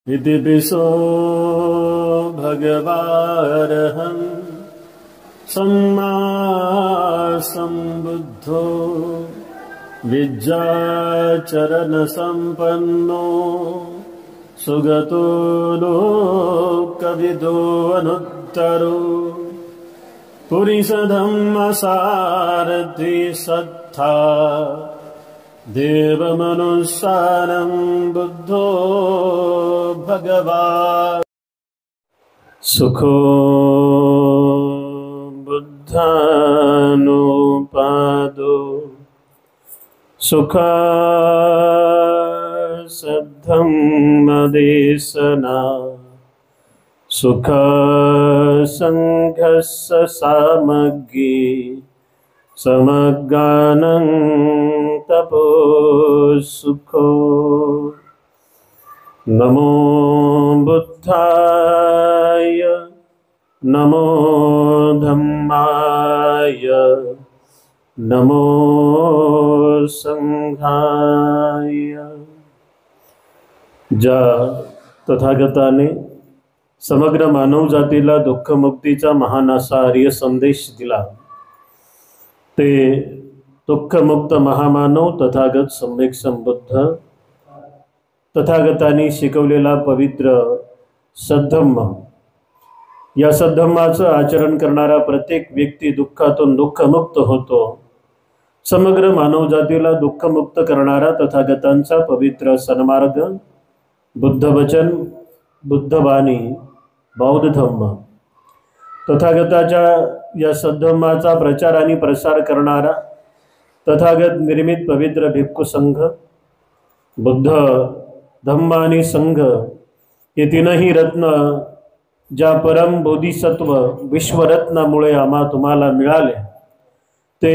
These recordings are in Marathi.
इति पिसो भगवारहं सम्मा सम्बुद्धो विद्याचरणसम्पन्नो सुगतो लोकविदो अनुत्तरो पुरीषधम्मसारथि सत्था देवमनुसारं बुद्धो भगवान् सुखो बुद्धानुपादो सुखसद्धम्मदेशना सुखसङ्घस्य सामग्री समगानं तपो सुखो नमो बुद्धाय नमो धम्माय नमो संघाय। ज्या तथागताने समग्र मानव जातीला दुःखमुक्तीचा महान असा आर्य संदेश दिला ते दुःखमुक्त महामानव तथागत सम्यक संबुद्ध तथागतांनी शिकवलेला पवित्र सद्धम्म, या सद्धम्माचं आचरण करणारा प्रत्येक व्यक्ती दुःखातून दुःखमुक्त होतो। समग्र मानव जातीला दुःखमुक्त करणारा तथागतांचा पवित्र सन्मार्ग बुद्धवचन बुद्धवाणी बौद्ध धम्म, तथागताच्या या सद्धम्माचा प्रचार आणि प्रसार करणारा तथागत निर्मित पवित्र भिक्खू संघ बुद्ध धम्म आणि संघ हे तीनही रत्न ज्या परम बोधिसत्व विश्वरत्नामुळे आम्हा तुम्हाला मिळाले ते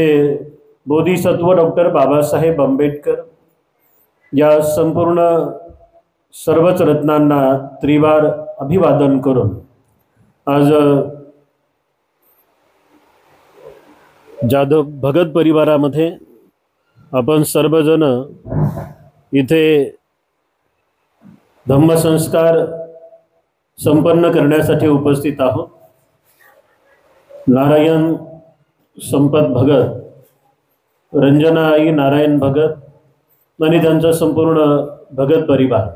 बोधिसत्व डॉक्टर बाबासाहेब आंबेडकर या संपूर्ण सर्वच रत्नांना त्रिवार अभिवादन करून आज जाधव भगत परिवारामध्ये आपण सर्वजण इथे धम्मसंस्कार संपन्न करण्यासाठी उपस्थित आहोत। नारायण संपत भगत, रंजना आई नारायण भगत आणि त्यांचा संपूर्ण भगत परिवार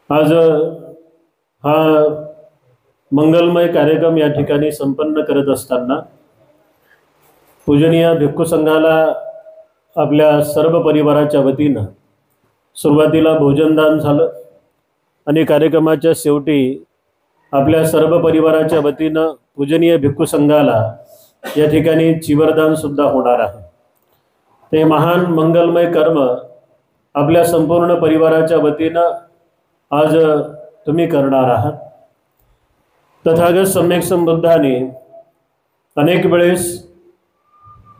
आज हा मंगलमय कार्यक्रम या ठिकाणी संपन्न करत असताना पूजनीय भिक्खू संघाला आपल्या सर्व परिवाराच्या वतीनं सुरुवातीला भोजनदान झालं आणि कार्यक्रमाच्या शेवटी आपल्या सर्व परिवाराच्या वतीनं पूजनीय भिक्खू संघाला या ठिकाणी चिवरदान सुद्धा होणार आहे। ते महान मंगलमय कर्म आपल्या संपूर्ण परिवाराच्या वतीनं आज तुम्ही करणार आहात। तथागत सम्यक संबुद्धाने अनेक वेळेस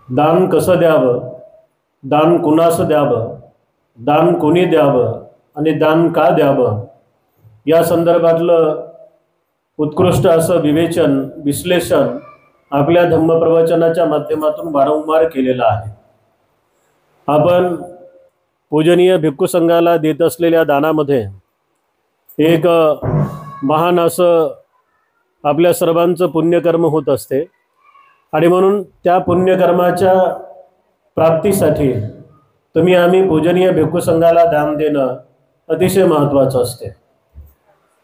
दान कसं द्यावं, दान कुणाचं द्यावं, दान कोणी द्यावं आणि दान का द्यावं या संदर्भातलं उत्कृष्ट असं विवेचन विश्लेषण आपल्या धम्मप्रवचनाच्या माध्यमातून वारंवार केलेलं आहे। आपण पूजनीय भिक्खू संघाला देत असलेल्या दानामध्ये एक महान असं आपल्या सर्वांचं पुण्यकर्म होत असते आणि म्हणून त्या पुण्यकर्माच्या प्राप्तीसाठी तुम्ही आम्ही पूजनीय भिक्खू संघाला दान देणं अतिशय महत्त्वाचं असते।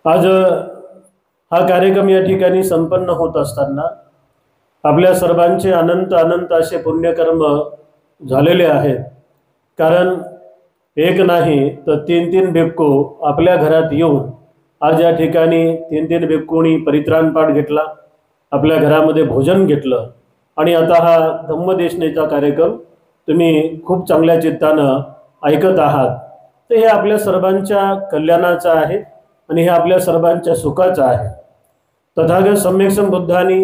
आज हा कार्यक्रम या ठिकाणी संपन्न होत असताना आपल्या सर्वांचे अनंत अनंत असे पुण्यकर्म झालेले आहेत। कारण एक नाही तर तीन तीन भिक्खू आपल्या घरात येऊन आज या ठिकाणी तीन तीन भिक्खूंनी परित्राण पाठ घेतला, आपल्या घरामध्ये भोजन घेतलं आणि आता हा धम्मदेशनेचा कार्यक्रम तुम्ही खूप चांगल्या चित्तानं ऐकत आहात। तर हे आपल्या सर्वांच्या कल्याणाचं आहे आणि हे आपल्या सर्वांच्या सुखाचं आहे। तथागत सम्यक संबुद्धांनी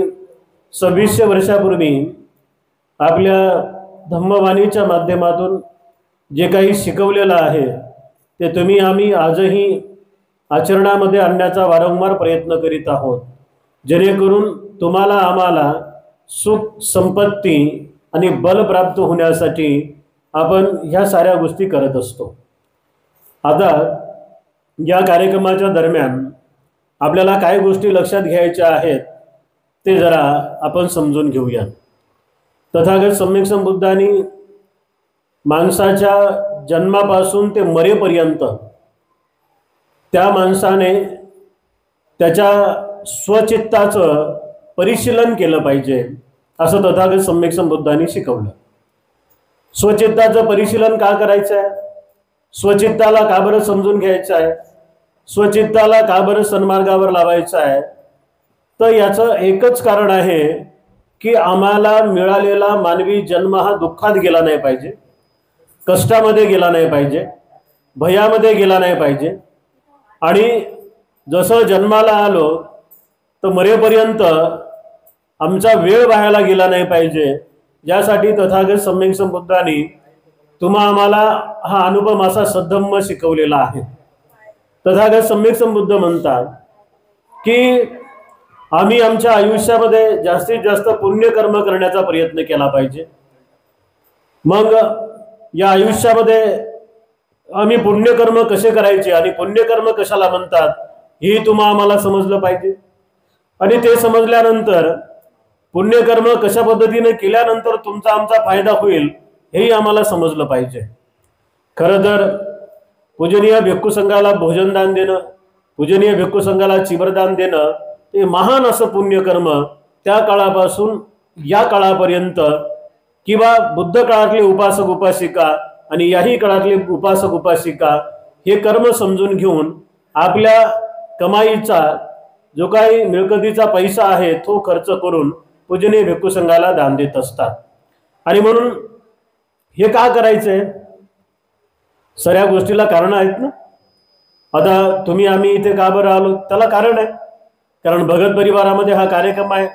2600 वर्षापूर्वी आपल्या धम्मवाणीच्या माध्यमातून जे काही शिकवलेलं आहे ते तुम्ही आम्ही आजही आचरणामध्ये आणण्याचा वारंवार प्रयत्न करीत आहोत, जेणेकरून तुम्हाला आम्हाला सुख संपत्ती आणि बल प्राप्त होण्यासाठी आपण ह्या साऱ्या गोष्टी करत असतो। आता या कार्यक्रमाच्या दरम्यान आपल्याला काय गोष्टी लक्षात घ्यायच्या आहेत ते जरा आपण समजून घेऊया। तथागत सम्यक संबुद्धांनी माणसाच्या जन्मापासून ते मरेपर्यंत त्या माणसाने त्याच्या स्वचित्ताचं परिशीलन केलं पाहिजे असं तथागत सम्यक संबुद्धांनी शिकवलं। स्वचित्ताचं परिशीलन का करायचं आहे, स्वचित्ताला का बरं समजून घ्यायचं आहे, स्वचित्ताला का बरं सन्मार्गावर लावायचं आहे, तर याचं एकच कारण आहे की आम्हाला मिळालेला मानवी जन्म हा दुःखात गेला नाही पाहिजे, कष्टामध्ये गेला नाही पाहिजे, भयामध्ये गेला नाही पाहिजे। आणि जसं जन्माला आलो तर मरेपर्यंत आमचा वेळ वायाला गेला नाही पाहिजे, यासाठी तथागत सम्यक संबुद्धांनी तुम्हा आम्हाला हा अनुपम असा सद्धम्म शिकवलेला आहे। तथागत सम्यक संबुद्ध म्हणतात की आम्ही आमच्या आयुष्यामध्ये जास्तीत जास्त पुण्यकर्म करण्याचा प्रयत्न केला पाहिजे। मग या आयुष्यामध्ये आम्ही पुण्यकर्म कसे करायचे आणि पुण्यकर्म कशाला म्हणतात हे तुम्हा आम्हाला समजलं पाहिजे। आणि ते समजल्यानंतर पुण्यकर्म कशा पद्धतीने केल्यानंतर तुमचा आमचा फायदा होईल हेही आम्हाला समजलं पाहिजे। खरं तर पूजनीय भिक्खू संघाला भोजनदान देणं, पूजनीय भिक्खू संघाला चिबरदान देणं हे महान असं पुण्यकर्म त्या काळापासून या काळापर्यंत किंवा बुद्ध काळातले उपासक उपासिका आणि याही काळातले उपासक उपासिका हे कर्म समजून घेऊन आपल्या कमाईचा जो काही मिळकतीचा पैसा आहे तो खर्च करून पूजनीय भिक्खू संघाला दान देत असतात। आणि म्हणून हे का करायचंय, सगळ्या गोष्टीला कारण आहेत ना। आता तुम्ही आम्ही इथे का बरं आलो त्याला कारण आहे, कारण भगत परिवारामध्ये हा कार्यक्रम आहे,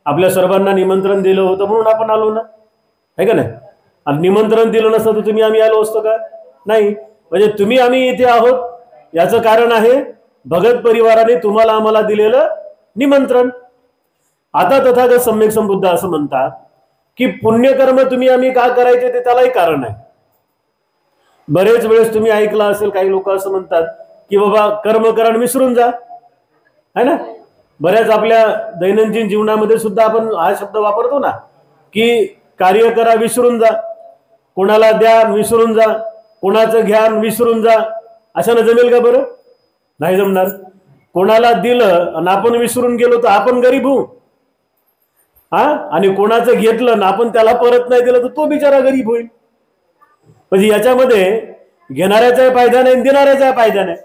आपल्या सर्वांना निमंत्रण दिलं होतं म्हणून आपण आलो ना, आहे का नाही। आणि निमंत्रण दिलं नसतं तर तुम्ही आम्ही आलो असतो का, नाही। म्हणजे तुम्ही आम्ही इथे आहोत याचं कारण आहे भगत परिवाराने तुम्हाला आम्हाला दिलेलं निमंत्रण। आता तथागत सम्यक संबुद्ध असं म्हणतात की पुण्यकर्म तुम्ही आम्ही का करायचे ते त्यालाही कारण आहे। बरेच वेळेस तुम्ही ऐकलं असेल काही लोक असं म्हणतात की बाबा कर्मकरण विसरून जा, है ना। बऱ्याच आपल्या दैनंदिन जीवनामध्ये सुद्धा आपण हा शब्द वापरतो ना की कार्य करा विसरून जा, कोणाला द्या विसरून जा, कोणाचं घ्यान विसरून जा, अशानं जमेल का बरं, नाही जमणार। कोणाला दिलं आणि आपण विसरून गेलो तर आपण गरीब होऊ, हा। आणि कोणाचं घेतलं ना आपण त्याला परत नाही दिलं तर तो बिचारा गरीब होईल। म्हणजे याच्यामध्ये घेणाऱ्याचा फायदा नाही, देणाऱ्याचा फायदा नाही।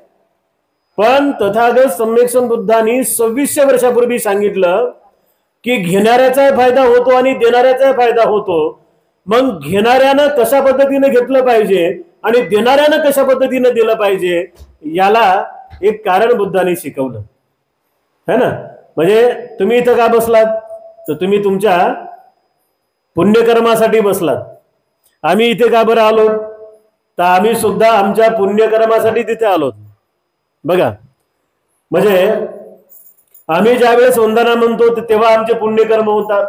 पण तथागत सम्यक संबुद्धांनी 2600 वर्षापूर्वी सांगितलं की घेणाऱ्याचा फायदा होतो आणि देणाऱ्याचा फायदा होतो। मग घेणाऱ्यानं कशा पद्धतीने घेतलं पाहिजे आणि देणाऱ्यानं कशा पद्धतीने दिलं पाहिजे याला एक कारण बुद्धांनी शिकवलं, है ना। म्हणजे तुम्ही इथं का बसलात तर तुम्ही तुमच्या पुण्यकर्मासाठी बसलात। आम्ही इथे का बरं आलो तर आम्ही सुद्धा आमच्या पुण्यकर्मासाठी तिथे आलो। बघा, म्हणजे आम्ही ज्यावेळेस वंदना म्हणतो तेव्हा आमचे पुण्यकर्म होतात,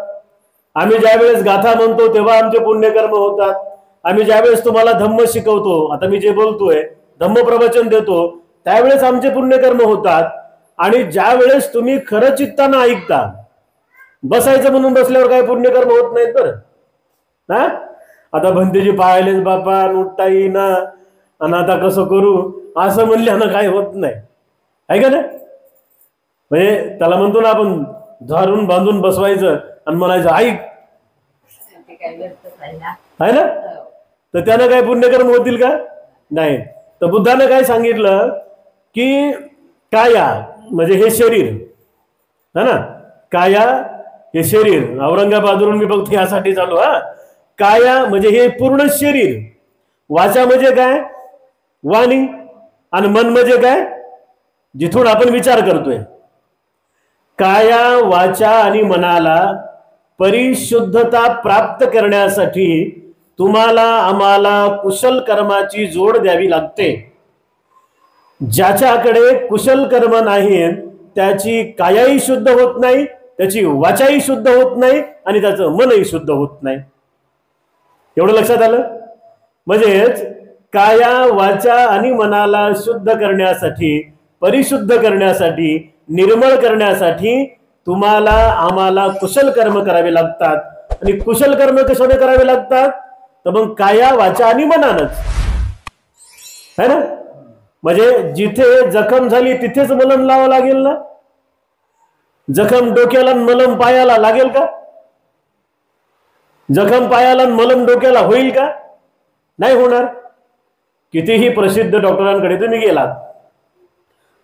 आम्ही ज्यावेळेस गाथा म्हणतो तेव्हा आमचे पुण्यकर्म होतात, आम्ही ज्यावेळेस तुम्हाला धम्म शिकवतो, आता मी जे बोलतोय धम्म प्रवचन देतो त्यावेळेस आमचे पुण्यकर्म होतात। आणि ज्यावेळेस तुम्ही खरं चित्तानं ऐकता, बसायचं म्हणून बसल्यावर काय पुण्यकर्म होत नाहीत बरं ना। आता भंतेजी पाहिलेच बापा उठता येईना आणि आता कसं करू असं म्हणल्यानं काय होत नाही, आहे का नाही। म्हणजे त्याला म्हणतो ना आपण झाडून बांधून बसवायचं आणि म्हणायचं ऐक, आहे ना, तर त्यानं काय पुण्यकर्म होतील का, नाही। तर बुद्धानं काय सांगितलं की काया म्हणजे हे शरीर, है ना, काया हे शरीर, औरंगाबादवरून मी बघतो यासाठी चालू, हा। काया म्हणजे हे पूर्ण शरीर, वाचा म्हणजे काय वाणी, आणि मन म्हणजे काय जिथून आपण विचार करतोय। काया वाचा आणि मनाला परिशुद्धता प्राप्त करण्यासाठी तुम्हाला आम्हाला कुशल कर्माची जोड द्यावी लागते। ज्याच्याकडे कुशल कर्म नाही त्याची कायाही शुद्ध होत नाही, त्याची वाचाही शुद्ध होत नाही आणि त्याचं मनही शुद्ध होत नाही। एवढं लक्षात आलं। म्हणजेच काया वाचा आणि मनाला शुद्ध करण्यासाठी, परिशुद्ध करण्यासाठी, निर्मळ करण्यासाठी तुम्हाला आम्हाला कुशल कर्म करावे लागतात। आणि कुशल कर्म कशाने करावे लागतात? तर मग काया वाचा आणि मनानच है ना। म्हणजे जिथे जखम झाली तिथेच मलम लावावं लागेल ना। जखम डोक्याला मलम पायाला लागेल का? जखम पायाला मलम डोक्याला होईल का? नाही होणार। कितीही प्रसिद्ध डॉक्टरांकडे तुम्ही गेलात,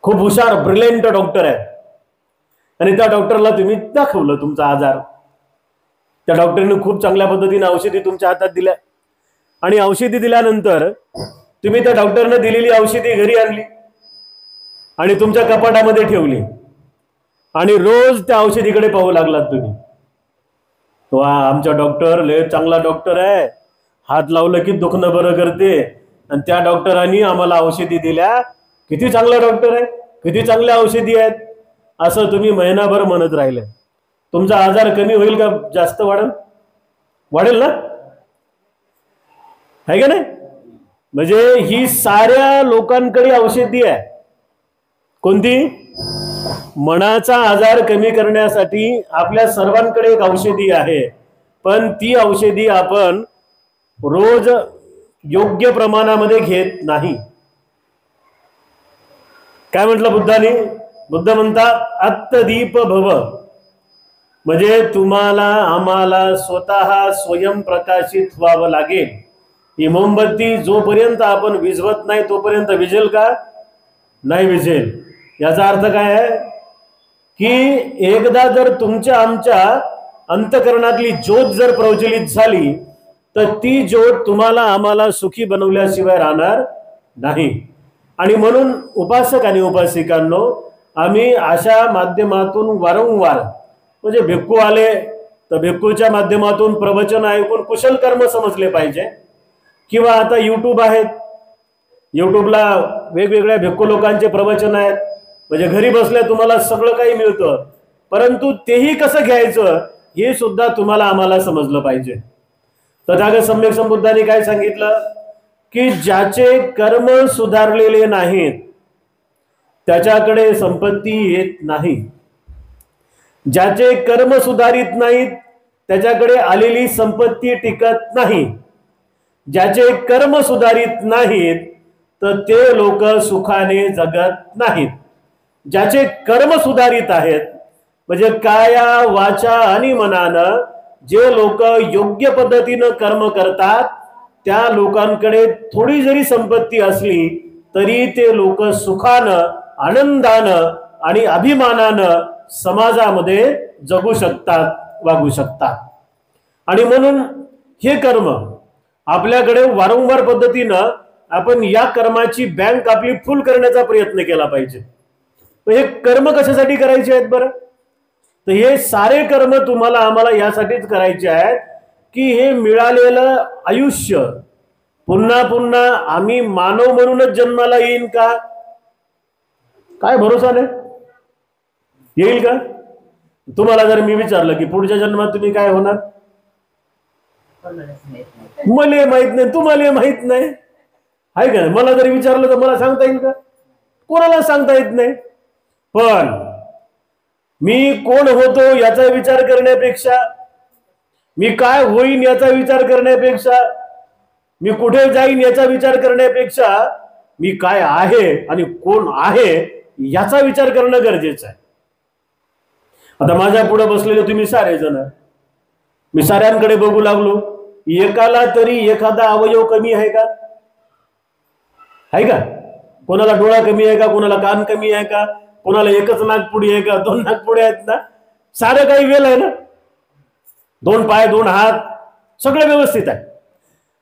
खूप हुशार ब्रिलियंट डॉक्टर आहे, आणि त्या डॉक्टरला तुम्ही दाखवलं तुमचा आजार, त्या डॉक्टरने खूप चांगल्या पद्धतीने औषधी तुमच्या हातात दिल्या, आणि औषधी दिल्यानंतर तुम्ही त्या डॉक्टरने दिलेली औषधी घरी आणली आणि तुमच्या कपाटामध्ये ठेवली, आणि रोज त्या औषधीकडे पाहू लागलात तुम्ही। वा, आमचा डॉक्टर लय चांगला डॉक्टर आहे, हात लावलं की दुखणं बरं करते, आणि त्या डॉक्टरांनी आम्हाला औषधी दिल्या, किती चांगला डॉक्टर आहे, किती चांगल्या औषधी आहेत, असं तुम्ही महिनाभर म्हणत राहिले। तुमचा आजार कमी होईल का जास्त वाढेल? वाढेल ना, आहे का नाही? म्हणजे ही साऱ्या लोकांकडे औषधी आहे। कोणती? मनाचा आजार कमी करण्यासाठी आपल्या सर्वांकडे एक औषधी आहे, पण ती औषधी आपण रोज योग्य प्रमाणामध्ये घेत नाही। काय म्हटलं बुद्धाने? बुद्ध म्हणतात आत्मदीप भव, म्हणजे तुम्हाला आम्हाला स्वतः स्वयं प्रकाशित व्हावं लागेल। ही मोमबत्ती जोपर्यंत आपण विझवत नाही तोपर्यंत विझेल का? नाही विझेल। याचा अर्थ काय आहे की एकदा जर तुमच्या आमच्या अंतकरणातली ज्योत जर प्रज्वलित झाली तर ती ज्योत तुम्हाला आम्हाला सुखी बनवल्याशिवाय राहणार नाही। आणि म्हणून उपासक आणि उपासिकांनो, आम्ही अशा माध्यमातून वारंवार, म्हणजे भिक्खू आले तर भिक्खूच्या माध्यमातून प्रवचन ऐकून कुशल कर्म समजले पाहिजे, किंवा आता यूट्यूब आहेत, यूट्यूबला वेगवेगळ्या भिक्खू लोकांचे प्रवचन आहेत, म्हणजे घरी बसल्या तुम्हाला सगळं काही मिळतं, परंतु तेही कसं घ्यायचं हे सुद्धा तुम्हाला आम्हाला समजलं पाहिजे। तथागत सम्यक संबुद्धांनी काय सांगितलं की ज्याचे कर्म सुधारलेले नाहीत त्याच्याकडे संपत्ती येत नाही, ज्याचे कर्म सुधारित नाहीत त्याच्याकडे आलेली संपत्ती टिकत नाही, ज्याचे कर्म सुधारित नाहीत तर ते लोक सुखाने जगत नाहीत। ज्याचे कर्म सुधारित आहेत, म्हणजे काया वाचा आणि मनानं जे लोक योग्य पद्धतीनं कर्म करतात त्या लोकांकडे थोडी जरी संपत्ती असली तरी ते लोक सुखानं, आनंदानं आणि अभिमानानं समाजामध्ये जगू शकतात, वागू शकतात। आणि म्हणून हे कर्म आपल्याकडे वारंवार पद्धतीनं आपण या कर्माची बँक आपली फुल करण्याचा प्रयत्न केला पाहिजे। हे कर्म कशासाठी करायचे आहेत बरं? तर हे सारे कर्म तुम्हाला आम्हाला यासाठीच करायचे आहेत की हे मिळालेलं आयुष्य पुन्हा पुन्हा आम्ही मानव म्हणूनच जन्माला येईन का? काय भरोसा नाही, येईल का? तुम्हाला जर मी विचारलं की पुढच्या जन्मात तुम्ही काय होणार, मला माहित नाही, तुम्हाला माहित नाही, आहे का? मला जर विचारलं तर मला सांगता येईल का? कोणाला सांगता येत नाही। पण मी कोण होतो याचा विचार करण्यापेक्षा, मी काय होईन याचा विचार करण्यापेक्षा, मी कुठे जाईन याचा विचार करण्यापेक्षा मी काय आहे आणि कोण आहे याचा विचार करणं गरजेचं आहे। आता माझ्या पुढे बसलेले तुम्ही सारे जण, मी साऱ्यांकडे बघू लागलो, एकाला तरी एखादा अवयव कमी आहे का? आहे का? कोणाला डोळा कमी आहे का? कोणाला कान कमी आहे का? कोणाला एकच नाकपुडी आहे का? दोन नाकपुडी आहेत ना? सारं काही वेल आहे ना? दोन पाय, दोन हात, सगळं व्यवस्थित आहे।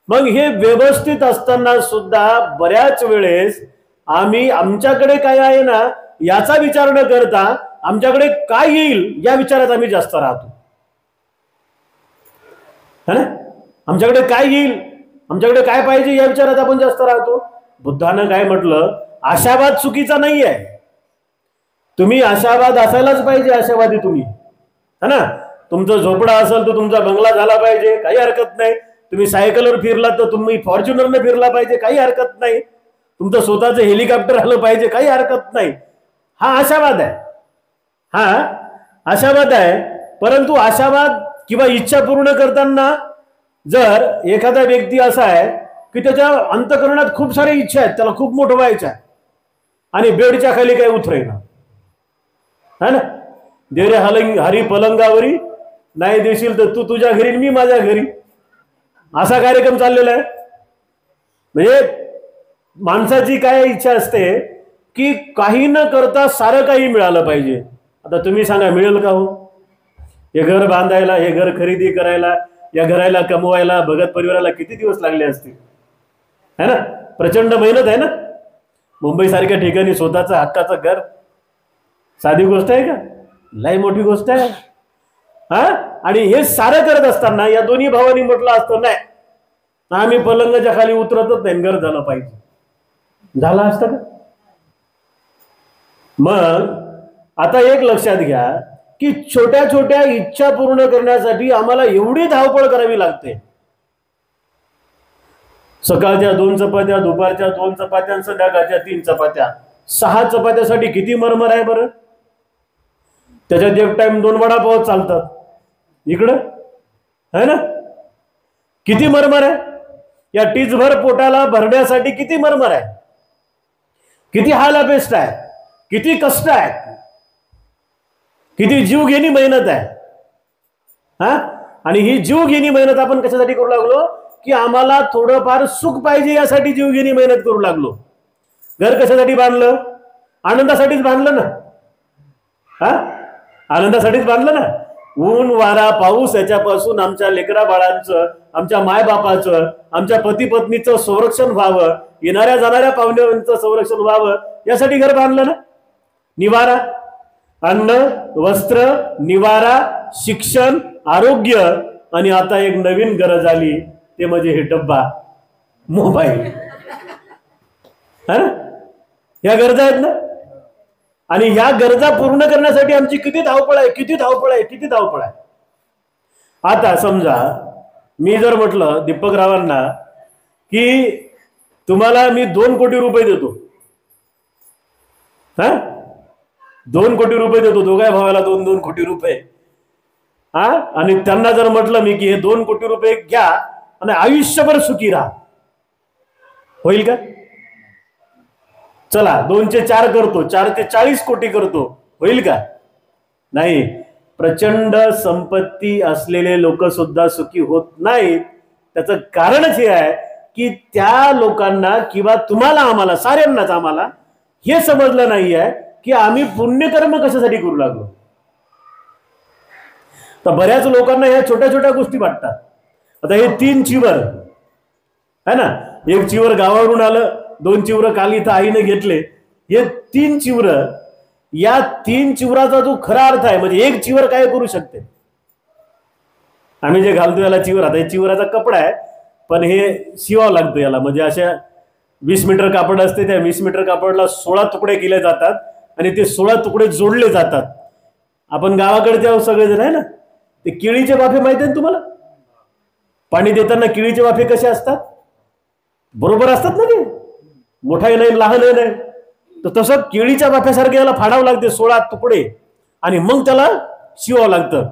मग हे व्यवस्थित असताना सुद्धा बऱ्याच वेळेस आम्ही आमच्याकडे काय आहे ना याचा विचार न करता आमच्याकडे काय येईल या विचारात आम्ही जास्त राहतो, है ना? आमच्याकडे काय येईल, आमच्याकडे काय पाहिजे या विचारात आपण जास्त राहतो। बुद्धानं काय म्हटलं, आशावाद चुकीचा नाही आहे, तुम्ही आशावाद असायलाच पाहिजे, आशावादी तुम्ही, है ना? तुमचं झोपडा असेल तर तुमचा बंगला झाला पाहिजे, काही हरकत नाही, तुम्ही सायकलवर फिरला तर तुम्ही फॉर्च्युनरने फिरला पाहिजे, काही हरकत नाही. तुमचं स्वतःचं हेलिकॉप्टर आलं पाहिजे, काही हरकत नाही. हा आशावाद आहे, हा आशावाद आहे. परंतु आशावाद किंवा इच्छा पूर्ण करताना जर एखादा व्यक्ती असा आहे की त्याच्या अंतःकरणात खूप साऱ्या इच्छा आहेत, त्याला खूप मोठं व्हायचं आहे आणि बेडच्या खाली काही उतरेना, है ना, दे रे हरी पलंगावरी, नाही देशील तर तू तुझ्या घरी मी माझ्या घरी, असा कार्यक्रम चाललेला आहे. म्हणजे माणसाची काय इच्छा असते की काही न करता सारं काही मिळालं पाहिजे. आता तुम्ही सांगा मिळेल का हो? हे घर बांधायला, हे घर खरेदी करायला, या घराला कमवायला भगत परिवाराला किती दिवस लागले असतील, है ना? प्रचंड मेहनत आहे ना. मुंबई सारख्या ठिकाणी स्वतःचं हक्काचं घर साधी गोष्ट आहे का? लय मोठी गोष्ट आहे. हा, आणि हे सारं करत असताना या दोन्ही भावांनी म्हटलं असतं नाही, आम्ही पलंगाच्या खाली उतरतच नाही, घर झालं पाहिजे. झालं असतं का? मग आता एक लक्षात घ्या की छोट्या छोट्या इच्छा पूर्ण करण्यासाठी आम्हाला एवढी धावपळ करावी लागते. सकाळच्या 2 चपात्या, दुपारच्या 2 चपात्या, संध्याकाळच्या 3 चपात्या, 6 चपात्यासाठी किती मरमर आहे बरं. त्याच्यात एक टाइम 2 वडापाव चालतात इकडं, है ना. किती मरमर आहे या टीचभर पोटाला भरण्यासाठी, किती मरमर आहे, किती हाल अपेष्ट आहे, किती कष्ट आहेत, किती जीवघेणी मेहनत आहे. हा, आणि ही जीवघेणी मेहनत आपण कशासाठी करू लागलो की आम्हाला थोडंफार सुख पाहिजे यासाठी जीवघेणी मेहनत करू लागलो. घर कशासाठी बांधलं? आनंदासाठीच बांधलं ना. हा, आनंदासाठीच बांधलं ना. ऊन वारा पाऊस याच्यापासून आमच्या लेकरा बाळांचं, आमच्या मायबापाचं, आमच्या पती पत्नीचं संरक्षण व्हावं, येणाऱ्या जाणाऱ्या पाहुण्यांचं संरक्षण व्हावं यासाठी घर बांधलं ना. निवारा, अन्न, वस्त्र, निवारा, शिक्षण, आरोग्य, आणि आता एक नवीन गरज आली ते म्हणजे हे डब्बा, मोबाईल. या गरजा आहेत ना. आणि ह्या गरजा पूर्ण करण्यासाठी आमची किती धावपळ आहे, किती धावपळ आहे, किती धावपळ आहे. आता समजा मी जर म्हटलं दीपकरावांना की तुम्हाला मी 2 कोटी रुपये देतो, हा, 2 कोटी रुपये देतो, दोघा भावाला 2-2 कोटी रुपये, हा, आणि त्यांना जर म्हटलं मी की हे 2 कोटी रुपये घ्या आणि आयुष्यभर सुखी राहा, होईल का? चला 2 चे 4 करतो, 4 ते 40 कोटी करतो, होईल का? नाही. प्रचंड संपत्ती असलेले लोक सुद्धा सुखी होत नाहीत. त्याचं कारणच हे आहे की त्या लोकांना किंवा तुम्हाला, आम्हाला साऱ्यांनाच आम्हाला हे समजलं नाही आहे की आम्ही पुण्यकर्म कशासाठी करू लागलो. तर बऱ्याच लोकांना ह्या छोट्या छोट्या गोष्टी वाटतात. आता हे 3 चिवर है ना, एक चिवर गावावरून आलं, 2 चिवर काल इथं आईने घेतले, हे 3 चिवर, या 3 चिवराचा जो खरा अर्थ आहे, म्हणजे एक चिवर काय करू शकते. आम्ही जे घालतो याला चिवर, आता हे चिवराचा कपडा आहे पण हे शिवावं लागतं याला, म्हणजे अशा 20 मीटर कापड असते, त्या 20 मीटर कापडला 16 तुकडे केले जातात आणि ते 16 तुकडे जोडले जातात. आपण गावाकडचे आहोत सगळेजण, आहे ना. ते केळीचे वाफे माहिती आहे तुम्हाला? पाणी देताना केळीचे वाफे कसे असतात? बरोबर असतात ना, ते मोठाही नाही लहानही नाही. तर तसं केळीच्या वाफ्यासारखे याला फाडावं लागते 16 तुकडे आणि मग त्याला शिवावं लागतं.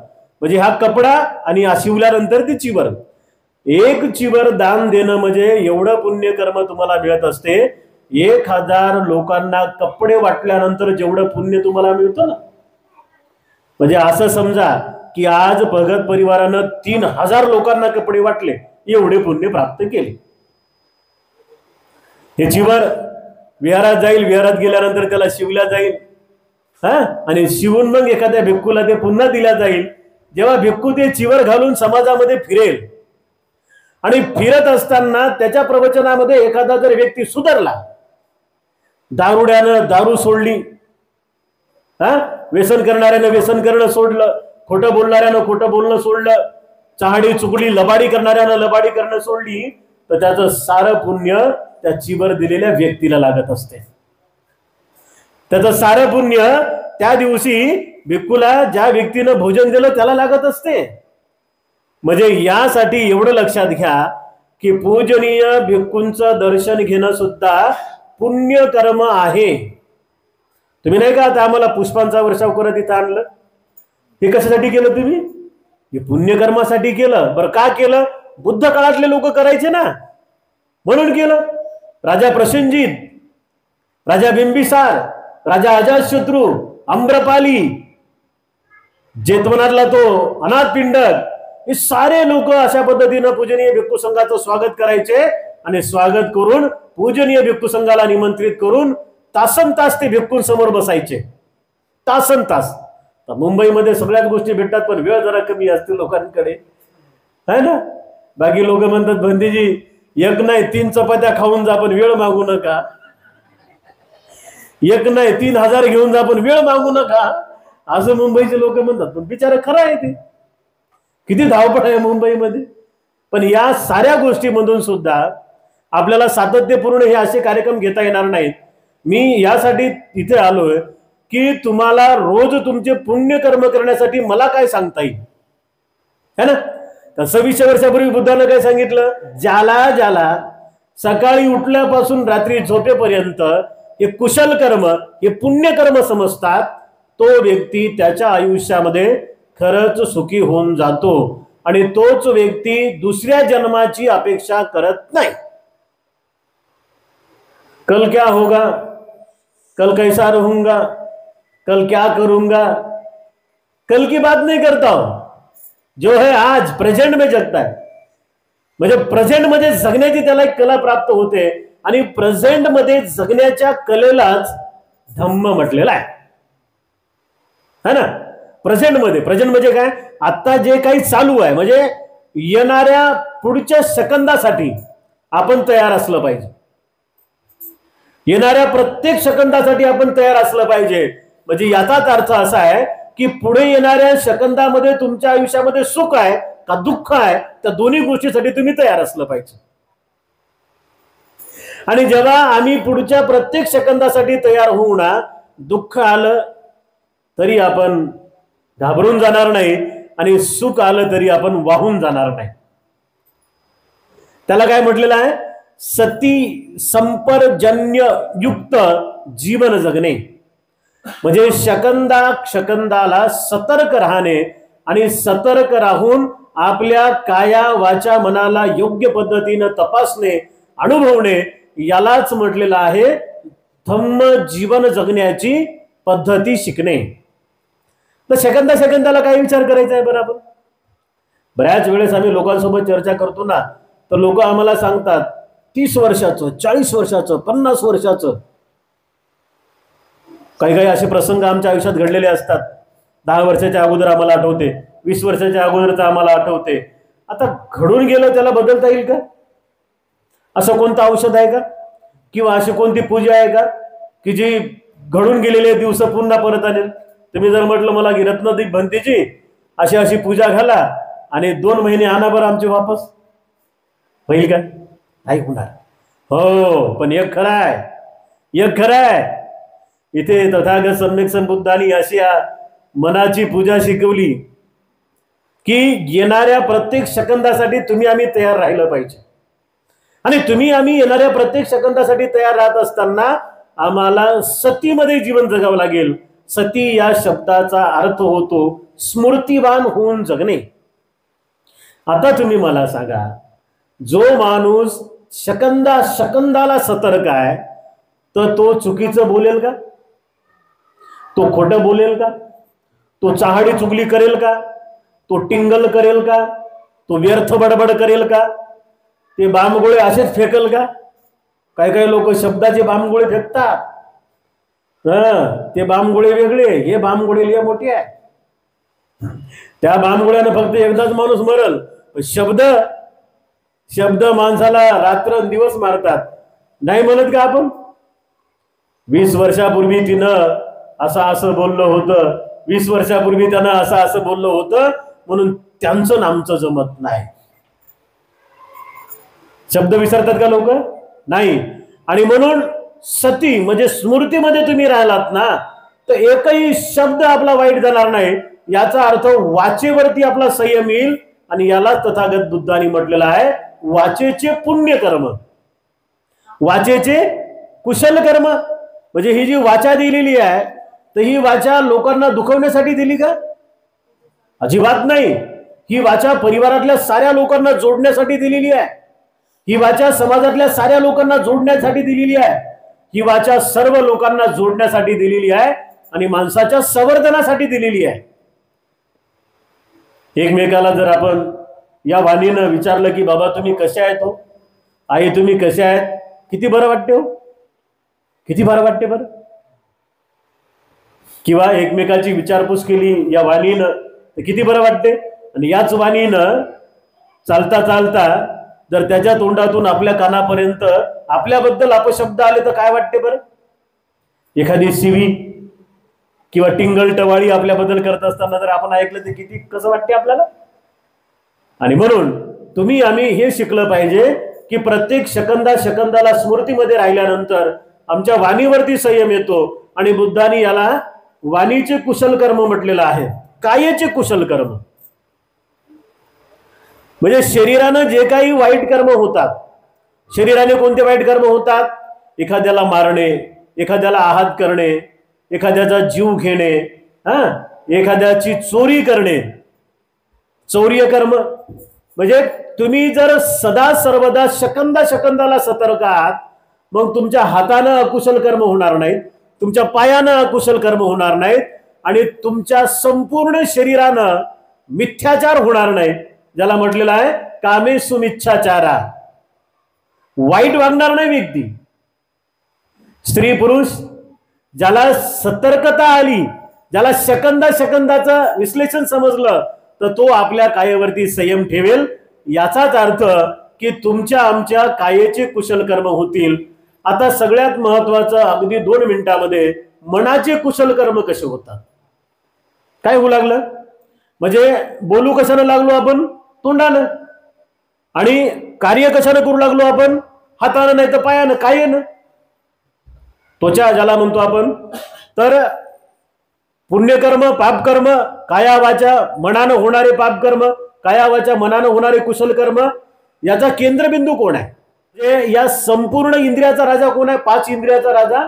म्हणजे हा कपडा आणि हा शिवल्यानंतर ती चिवर, एक चिवर दान देणं म्हणजे एवढं पुण्यकर्म तुम्हाला मिळत असते. 1000 लोकांना कपडे वाटल्यानंतर जेवढं पुण्य तुम्हाला मिळतं ना, म्हणजे असं समजा की आज भगत परिवारानं 3000 लोकांना कपडे वाटले, एवढे पुण्य प्राप्त केले. हे चिवर विहारात जाईल, विहारात गेल्यानंतर त्याला शिवल्या जाईल, हा, आणि शिवून मग एखाद्या भिक्खूला ते पुन्हा दिल्या जाईल. जेव्हा भिक्खू ते चिवर घालून समाजामध्ये फिरेल आणि फिरत असताना त्याच्या प्रवचनामध्ये एखादा जर व्यक्ती सुधारला, दारुड्यानं दारू सोडली, हा, व्यसन करणाऱ्यानं व्यसन करणं सोडलं, खोटं बोलणाऱ्यानं खोटं बोलणं सोडलं, चहाडी चुकली लबाडी करणाऱ्यानं लबाडी करणं सोडली, तर त्याचं सारं पुण्य त्या चिवर दिलेल्या व्यक्तीला लागत असते. त्याचं सारं पुण्य त्या दिवशी भिक्खूला ज्या व्यक्तीनं भोजन दिलं त्याला लागत असते. म्हणजे यासाठी एवढं लक्षात घ्या की पूजनीय भिक्खूंचं दर्शन घेणं सुद्धा पुण्य कर्म आहे. तुम्ही नाही का आता आम्हाला पुष्पांचा वर्षाव करत इथं आणलं, हे कशासाठी केलं तुम्ही? हे पुण्यकर्मासाठी केलं. बरं का केलं? बुद्ध काळातले लोक करायचे ना, म्हणून केलं. राजा प्रसेनजित, राजा बिंबिसार, राजा अजातशत्रू, आम्रपाली, जेतवनातला तो अनाथपिंडक, हे सारे लोक अशा पद्धतीनं पूजनीय भिक्खू संघाचं स्वागत करायचे आणि स्वागत करून पूजनीय भिक्खू संघाला निमंत्रित करून तासन तास ते भिक्खूंसमोर बसायचे, तासन तास. मुंबईमध्ये सगळ्याच गोष्टी भेटतात, पण वेळ जरा कमी असते लोकांकडे, है ना. बाकी लोक म्हणतात बंदीजी एक नाही 3 चपात्या खाऊन जा पण वेळ मागू नका, एक नाही 3000 घेऊन जा पण वेळ मागू नका, असं मुंबईचे लोक म्हणतात. पण बिचारे खरं आहे ते, किती धावपळ आहे मुंबईमध्ये. पण या साऱ्या गोष्टीमधून सुद्धा आपल्याला सातत्यपूर्ण हे असे कार्यक्रम घेता येणार नाहीत. मी यासाठी इथे आलोय की तुम्हाला रोज तुमचे पुण्य कर्म करण्यासाठी मला काय सांगता येईल, है ना. तर 2600 वर्षापूर्वी बुद्धानं काय सांगितलं? ज्याला ज्याला सकाळी उठल्यापासून रात्री झोपेपर्यंत हे कुशल कर्म, हे पुण्यकर्म समजतात, तो व्यक्ती त्याच्या आयुष्यामध्ये खरंच सुखी होऊन जातो आणि तोच व्यक्ती दुसऱ्या जन्माची अपेक्षा करत नाही. कल क्या होगा, कल कैसा रहूंगा, कल क्या करूंगा, कल की बात नहीं करता हूं. जो है आज प्रेझेंट में जगता है. म्हणजे प्रेझेंट मध्ये जगण्याची त्याला एक कला प्राप्त होते आणि प्रेझेंट मध्ये जगण्याच्या कलेलाच धम्म म्हटलेला आहे, है ना. प्रेझेंट म्हणजे काय? आता जे काही चालू आहे, म्हणजे येणाऱ्या पुढच्या सेकंदासाठी आपण तयार असलं पाहिजे. येणाऱ्या प्रत्येक सेकंदासाठी आपण तयार असलं पाहिजे. म्हणजे याचाच अर्थ असा आहे की पुढे येणाऱ्या सेकंदामध्ये तुमच्या आयुष्यामध्ये सुख आहे का दुःख आहे, त्या दोन्ही गोष्टीसाठी तुम्ही तयार असलं पाहिजे. आणि जेव्हा आम्ही पुढच्या प्रत्येक सेकंदासाठी तयार होऊ ना, दुःख आलं तरी आपण घाबरून जाणार नाही आणि सुख आलं तरी आपण वाहून जाणार नाही. त्याला काय म्हटलेलं आहे? सती संपर्जन्य युक्त जीवन जगणे. म्हणजे सेकंदाला सतर्क राहणे आणि सतर्क राहून आपल्या काया वाचा मनाला योग्य पद्धतीने तपासणे, अनुभवणे, यालाच म्हटलेलं आहे धम्म जीवन जगण्याची पद्धती शिकणे. तर सेकंदाला काय विचार करायचा आहे बरोबर? बऱ्याच वेळेस आम्ही लोकांसोबत चर्चा करतो ना, तर लोक आम्हाला सांगतात 30 वर्षाचं, 40 वर्षाचं, 50 वर्षाचं. काही काही असे प्रसंग आमच्या आयुष्यात घडलेले असतात. 10 वर्षाच्या अगोदर आम्हाला आठवते, 20 वर्षाच्या अगोदरचं आम्हाला आठवते. आता घडून गेलं त्याला बदलता येईल का? असं कोणतं औषध आहे का, किंवा अशी कोणती पूजा आहे का की जी घडून गेलेले दिवस पुन्हा परत आणेल? तुम्ही जर म्हटलं मला की रत्नदीप भंतीची अशी अशी पूजा घाला आणि 2 महिने आणा बरं आमचे वापस, होईल का? नाही होणार. हो, पण एक खरं आहे, इथे तथागत सम्यक संबुद्धांनी अशी मनाची पूजा शिकवली की येणाऱ्या प्रत्येक सेकंदासाठी तुम्ही आम्ही तयार राहिलं पाहिजे. आणि तुम्ही आम्ही येणाऱ्या प्रत्येक सेकंदासाठी तयार राहत असताना आम्हाला सतीमध्ये जीवन जगावं लागेल. सती या शब्दाचा अर्थ होतो स्मृतिवान होऊन जगणे. आता तुम्ही मला सांगा, जो माणूस सेकंदाला सतर्क आहे तर तो चुकीचं बोलेल का? तो खोटं बोलेल का? तो चहाडी चुगली करेल का? तो टिंगल करेल का? तो व्यर्थ बडबड करेल का? ते बामगोळे असेच फेकल का? काही लोक शब्दाचे बामगोळे फेकतात. ते बामगोळे वेगळे, हे बामगोळे लिया मोठे आहे. त्या बामगोळ्यानं फक्त एकदाच माणूस मरल, शब्द माणसाला रात्र दिवस मारतात. नाही म्हणत का आपण? 20 वर्षापूर्वी तिनं असं बोललं होतं, 20 वर्षापूर्वी त्यानं असं बोललं होतं, म्हणून त्यांचं नामचं जमत नाही. शब्द विसरतात का लोक? नाही. आणि म्हणून सती म्हणजे स्मृतीमध्ये तुम्ही राहिलात ना, तर एकही शब्द आपला वाईट जाणार नाही. याचा अर्थ वाचेवरती आपला संयम येईल, आणि याला तथागत बुद्धांनी म्हटलेलं आहे वाचेचे पुण्यकर्म, वाचेचे कुशल कर्म. म्हणजे ही जी वाचा दिलेली आहे तर ही वाचा लोकांना दुखवण्यासाठी दिली का? अजिबात नाही. ही वाचा परिवारातल्या साऱ्या लोकांना जोडण्यासाठी दिलेली आहे. ही वाचा समाजातल्या साऱ्या लोकांना जोडण्यासाठी दिलेली आहे. ही वाचा सर्व लोकांना जोडण्यासाठी दिलेली आहे आणि माणसाच्या संवर्धनासाठी दिलेली आहे. एकमेकाला जर आपण या वाणीनं विचारलं की बाबा तुम्ही कसे आहेत हो, आई तुम्ही कसे आहेत, किती बरं वाटते हो, किती बरं वाटते बरं. किंवा एकमेकाची विचारपूस केली या वाणीनं तर किती बरं वाटते. आणि याच वाणीनं चालता चालता जर त्याच्या तोंडातून आपल्या कानापर्यंत आपल्याबद्दल अपशब्द आले तर काय वाटते बरं. एखादी शिवी किंवा टिंगल टवाळी आपल्याबद्दल करत असताना जर आपण ऐकलं तर किती कसं वाटते आपल्याला. आणि म्हणून तुम्ही आम्ही हे शिकलं पाहिजे की प्रत्येक सेकंदाला स्मृतीमध्ये राहिल्यानंतर आमच्या वाणीवरती संयम येतो. आणि बुद्धांनी याला वाणीचे कुशल कर्म म्हटलेलं आहे, कायेचे कुशल कर्म. म्हणजे शरीरानं जे काही वाईट कर्म होतात, शरीराने कोणते वाईट कर्म होतात, एखाद्याला मारणे, एखाद्याला आहात करणे, एखाद्याचा जीव घेणे, एखाद्याची चोरी करणे, चौर्य कर्म. म्हणजे तुम्ही जर सदा सर्वदा सेकंदाला सतर्क आहात मग तुमच्या हातानं अकुशल कर्म होणार नाहीत, तुमच्या पायानं अकुशल कर्म होणार नाहीत आणि तुमच्या संपूर्ण शरीरानं मिथ्याचार होणार नाही. ज्याला म्हटलेलं आहे कामेषु मिच्छाचारा, वाईट वागणार नाही व्यक्ती. स्त्री पुरुष ज्याला सतर्कता आली, ज्याला सेकंदाचं विश्लेषण समजलं तर तो आपल्या कायेवरती संयम ठेवेल. याचाच अर्थ की तुमच्या आमच्या कायेचे कुशल कर्म होतील. आता सगळ्यात महत्वाचं अगदी 2 मिनिटांमध्ये मनाचे कुशल कर्म कसे होतात, काय होऊ लागलं. म्हणजे बोलू कशानं लागलो आपण, तोंडानं. आणि कार्य कशानं करू लागलो आपण, हातानं नाही तर पायानं, कायेनं. त्वचा ज्याला म्हणतो आपण. तर पुण्यकर्म पापकर्म, काया वाचा मनानं होणारे पापकर्म, काया वाचा मनानं होणारे कुशल कर्म, याचा केंद्रबिंदू कोण आहे. या संपूर्ण इंद्रियाचा राजा कोण आहे, 5 इंद्रियाचा राजा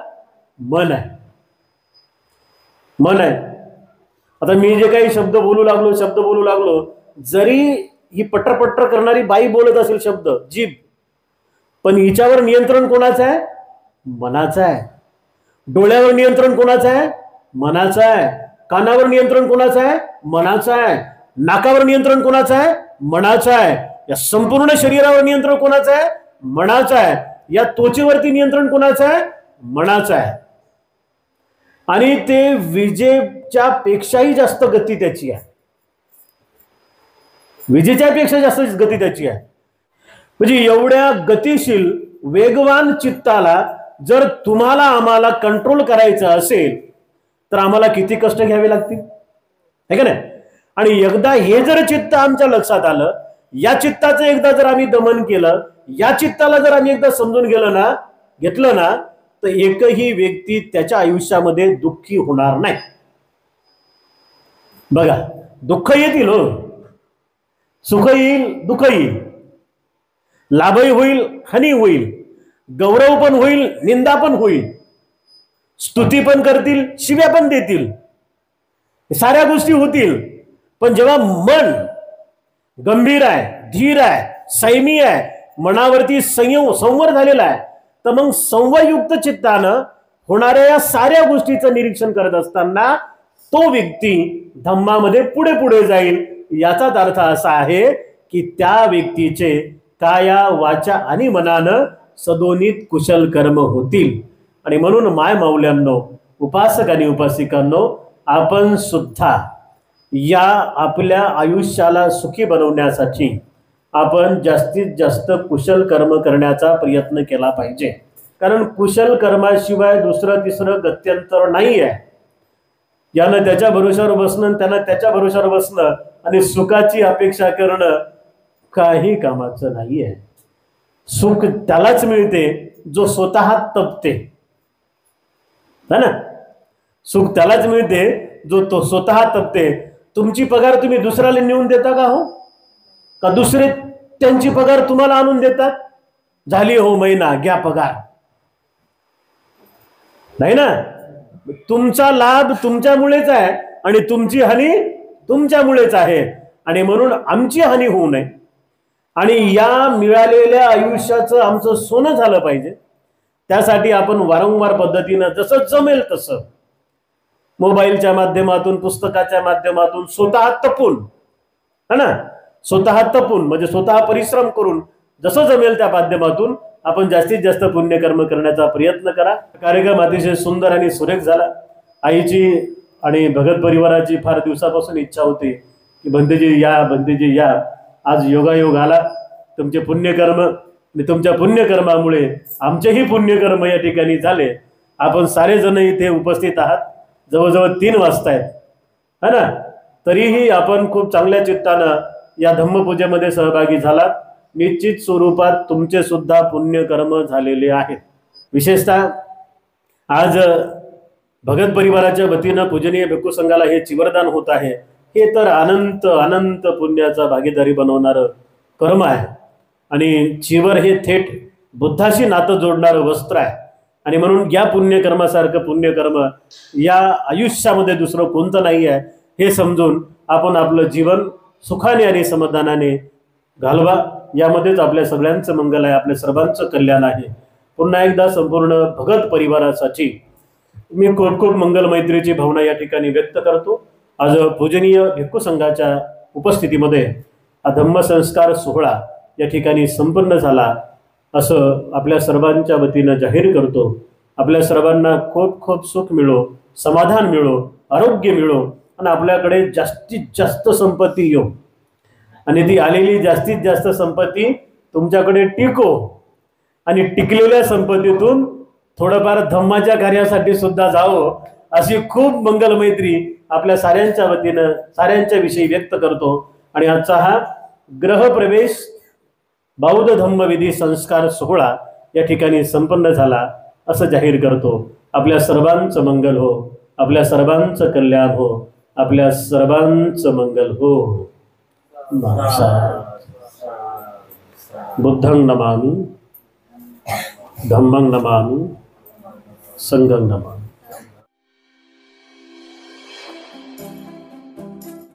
मन आहे. मन आहे. आता मी जे काही शब्द बोलू लागलो, जरी ही पट्टर करणारी बाई बोलत असेल शब्द, जीभ, पण हिच्यावर नियंत्रण कोणाचं आहे, मनाचं आहे. डोळ्यावर नियंत्रण कोणाचं आहे, मनाचं आहे. कानावर नियंत्रण कोणाचं आहे, मनाचं आहे. नाकावर नियंत्रण कोणाचं आहे, मनाचं आहे. या संपूर्ण शरीरावर नियंत्रण कोणाचं आहे, मनाचं आहे. या त्वचेवरती नियंत्रण कोणाचं आहे, मनाचं आहे. आणि ते विजेच्या पेक्षाही जास्त गती त्याची आहे, विजेच्या पेक्षा जास्त गती त्याची आहे. म्हणजे एवढ्या गतिशील वेगवान चित्ताला जर तुम्हाला आम्हाला कंट्रोल करायचं असेल तर आम्हाला किती कष्ट घ्यावे लागतील, है का नाही. आणि एकदा हे जर चित्त आमच्या लक्षात आलं, या चित्ताचं एकदा जर आम्ही दमन केलं, या चित्ताला जर आम्ही एकदा समजून घेतलं ना तर एकही व्यक्ती त्याच्या आयुष्यामध्ये दुःखी होणार नाही. बघा, दुःख येतील हो, सुख येईल, दुःख येईल, लाभही होईल, हानी होईल, गौरव पण होईल, निंदा पण होईल, स्तुती पण करतील, शिव्या पण देतील, साऱ्या गोष्टी होतील. पण जेव्हा मन गंभीर आहे, धीर आहे, संयमी आहे, मनावरती संवर झालेला आहे, तर मग संवयुक्त चित्तानं होणाऱ्या या साऱ्या गोष्टीचं निरीक्षण करत असताना तो व्यक्ती धम्मामध्ये पुढे पुढे जाईल. याचाच अर्थ असा आहे की त्या व्यक्तीचे काया वाचा आणि मनानं सदोनित कुशल कर्म होतील. आणि म्हणून माय माऊल्यांनो, उपासक आणि उपासिकांनो, आपण सुद्धा या आपल्या आयुष्याला सुखी बनवण्यासाठी आपण जास्तीत जास्त कुशल कर्म करण्याचा प्रयत्न केला पाहिजे. कारण कुशल कर्माशिवाय दुसरं तिसरं गत्यंतर नाही आहे. यानं त्याच्या भरोशावर बसणं, त्यानं त्याच्या भरोशावर बसणं आणि सुखाची अपेक्षा करणं काही कामाचं नाही आहे. सुख त्यालाच मिळते जो स्वतः तपते, है ना. सुख त्यालाच मिळते जो तो स्वतः तपते. तुमची पगार तुम्ही दुसऱ्याला नेऊन देता का हो, का दुसरे त्यांची पगार तुम्हाला आणून देतात? झाली हो महिना, घ्या पगार. नाही ना. तुमचा लाभ तुमच्यामुळेच आहे आणि तुमची हानी तुमच्यामुळेच आहे. आणि म्हणून आमची हानी होऊ नये आणि या मिळालेल्या आयुष्याचं आमचं सोनं झालं पाहिजे. त्यासाठी आपण वारंवार पद्धतीनं जसं जमेल तसं मोबाईलच्या माध्यमातून, पुस्तकाच्या माध्यमातून स्वतः तपून, है ना, स्वतः तपून म्हणजे स्वतः परिश्रम करून जसं जमेल त्या माध्यमातून आपण जास्तीत जास्त पुण्यकर्म करण्याचा प्रयत्न करा. कार्यक्रम अतिशय सुंदर आणि सुरेख झाला. आईची आणि भगत परिवाराची फार दिवसापासून इच्छा होती की बंतेजी या. आज योगायोग आला. तुमचे पुण्यकर्म आणि तुमच्या पुण्यकर्मामुळे आमचेही पुण्यकर्म या ठिकाणी झाले. आपण सारेजण इथे उपस्थित आहात. जवळजवळ 3 वाजतायत, है ना. तरीही आपण खूप चांगल्या चित्तानं या धम्मपूजेमध्ये सहभागी झालात. निश्चित स्वरूपात तुमचे सुद्धा पुण्यकर्म झालेले आहेत. विशेषतः आज भगत परिवाराच्या वतीनं पूजनीय भिक्खू संघाला हे चिवरदान होत आहे. हे तर अनंत अनंत पुण्याचा भागीदारी बनवणारं कर्म आहे. आणि चिवर हे थेट बुद्धाशी नातं जोडणारं वस्त्र आहे. आणि म्हणून या पुण्यकर्मासारखं पुण्यकर्म या आयुष्यामध्ये दुसरं कोणतं नाही आहे हे समजून आपण आपलं जीवन सुखाने आणि समाधानाने घालवा. यामध्येच आपल्या सगळ्यांचं मंगल आहे, आपल्या सर्वांचं कल्याण आहे. पुन्हा एकदा संपूर्ण भगत परिवारासाठी मी खूप खूप मंगल मैत्रीची भावना या ठिकाणी व्यक्त करतो. आज पूजनीय भिक्खू संघाच्या उपस्थितीमध्ये हा धम्मसंस्कार सोहळा या ठिकाणी संपन्न झाला असं आपल्या सर्वांच्या वतीनं जाहीर करतो. आपल्या सर्वांना खूप खूप सुख मिळो, समाधान मिळो, आरोग्य मिळो आणि आपल्याकडे जास्तीत जास्त संपत्ती येऊ आणि ती आलेली जास्तीत जास्त संपत्ती तुमच्याकडे टिको आणि टिकलेल्या संपत्तीतून थोडंफार धम्माच्या कार्यासाठी सुद्धा जावं अशी खूप मंगल मैत्री आपल्या साऱ्यांच्या वतीनं साऱ्यांच्या विषयी व्यक्त करतो. आणि आजचा हा ग्रहप्रवेश बौद्ध धम्मविधी संस्कार सोहळा या ठिकाणी संपन्न झाला असं जाहीर करतो. आपल्या सर्वांचं मंगल हो, आपल्या सर्वांचं कल्याण हो, आपल्या सर्वांचं मंगल हो. बुद्धं नमामि, धम्मं नमामि, संघं नमामि.